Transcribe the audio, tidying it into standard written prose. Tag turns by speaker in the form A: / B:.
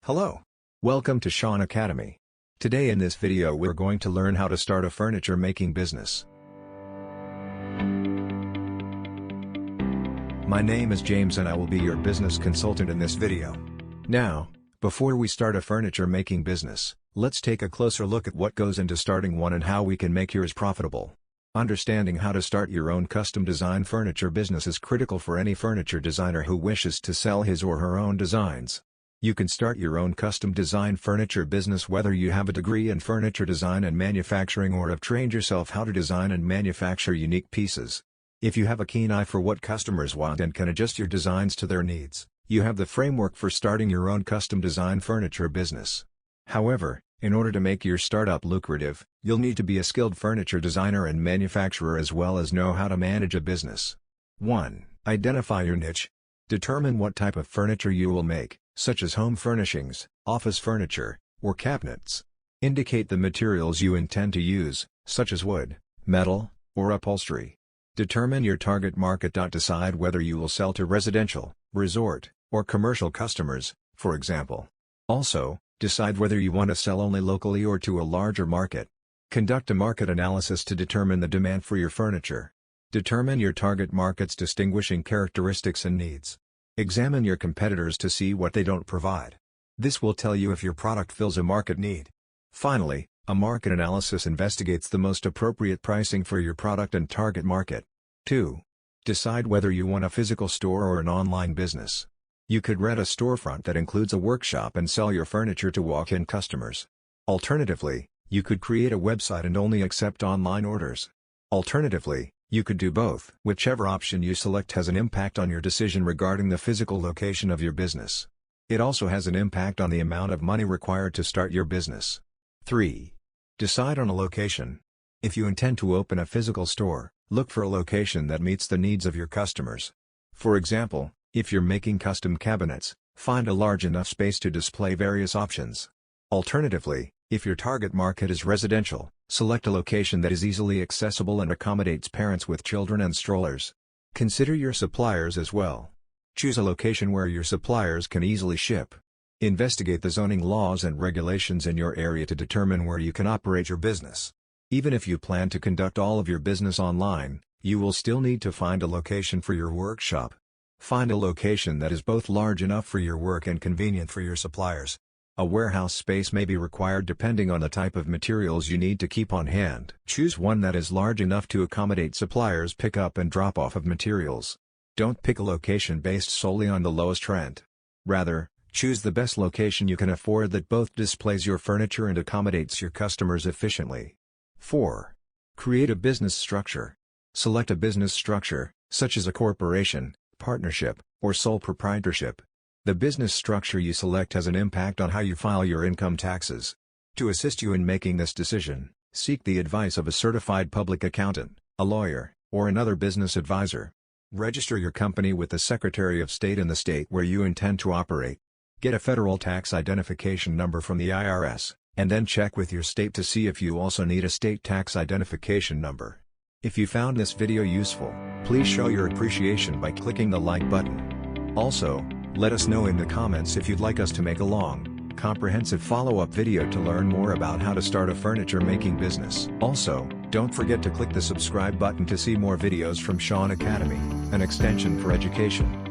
A: Hello. Welcome to Shaun Academy. Today in this video we're going to learn how to start a furniture making business. My name is James and I will be your business consultant in this video. Now, before we start a furniture making business, let's take a closer look at what goes into starting one and how we can make yours profitable. Understanding how to start your own custom design furniture business is critical for any furniture designer who wishes to sell his or her own designs. You can start your own custom design furniture business whether you have a degree in furniture design and manufacturing or have trained yourself how to design and manufacture unique pieces. If you have a keen eye for what customers want and can adjust your designs to their needs, you have the framework for starting your own custom design furniture business. However, in order to make your startup lucrative, you'll need to be a skilled furniture designer and manufacturer as well as know how to manage a business. 1. Identify your niche. Determine what type of furniture you will make, such as home furnishings, office furniture, or cabinets. Indicate the materials you intend to use, such as wood, metal, or upholstery. Determine your target market. Decide whether you will sell to residential, resort, or commercial customers, for example. Also, decide whether you want to sell only locally or to a larger market. Conduct a market analysis to determine the demand for your furniture. Determine your target market's distinguishing characteristics and needs. Examine your competitors to see what they don't provide. This will tell you if your product fills a market need. Finally, a market analysis investigates the most appropriate pricing for your product and target market. 2. Decide whether you want a physical store or an online business. You could rent a storefront that includes a workshop and sell your furniture to walk-in customers. Alternatively, you could create a website and only accept online orders. Alternatively, you could do both. Whichever option you select has an impact on your decision regarding the physical location of your business. It also has an impact on the amount of money required to start your business. 3. Decide on a location. If you intend to open a physical store, look for a location that meets the needs of your customers. For example, if you're making custom cabinets, find a large enough space to display various options. Alternatively, if your target market is residential, select a location that is easily accessible and accommodates parents with children and strollers. Consider your suppliers as well. Choose a location where your suppliers can easily ship. Investigate the zoning laws and regulations in your area to determine where you can operate your business. Even if you plan to conduct all of your business online, you will still need to find a location for your workshop. Find a location that is both large enough for your work and convenient for your suppliers. A warehouse space may be required depending on the type of materials you need to keep on hand. Choose one that is large enough to accommodate suppliers' pickup and drop-off of materials. Don't pick a location based solely on the lowest rent. Rather, choose the best location you can afford that both displays your furniture and accommodates your customers efficiently. 4. Create a business structure. Select a business structure, such as a corporation, partnership, or sole proprietorship. The business structure you select has an impact on how you file your income taxes. To assist you in making this decision, seek the advice of a certified public accountant, a lawyer, or another business advisor. Register your company with the Secretary of State in the state where you intend to operate. Get a federal tax identification number from the IRS, and then check with your state to see if you also need a state tax identification number. If you found this video useful, please show your appreciation by clicking the like button. Also, let us know in the comments if you'd like us to make a long, comprehensive follow-up video to learn more about how to start a furniture making business. Also, don't forget to click the subscribe button to see more videos from Shaun Academy, an extension for education.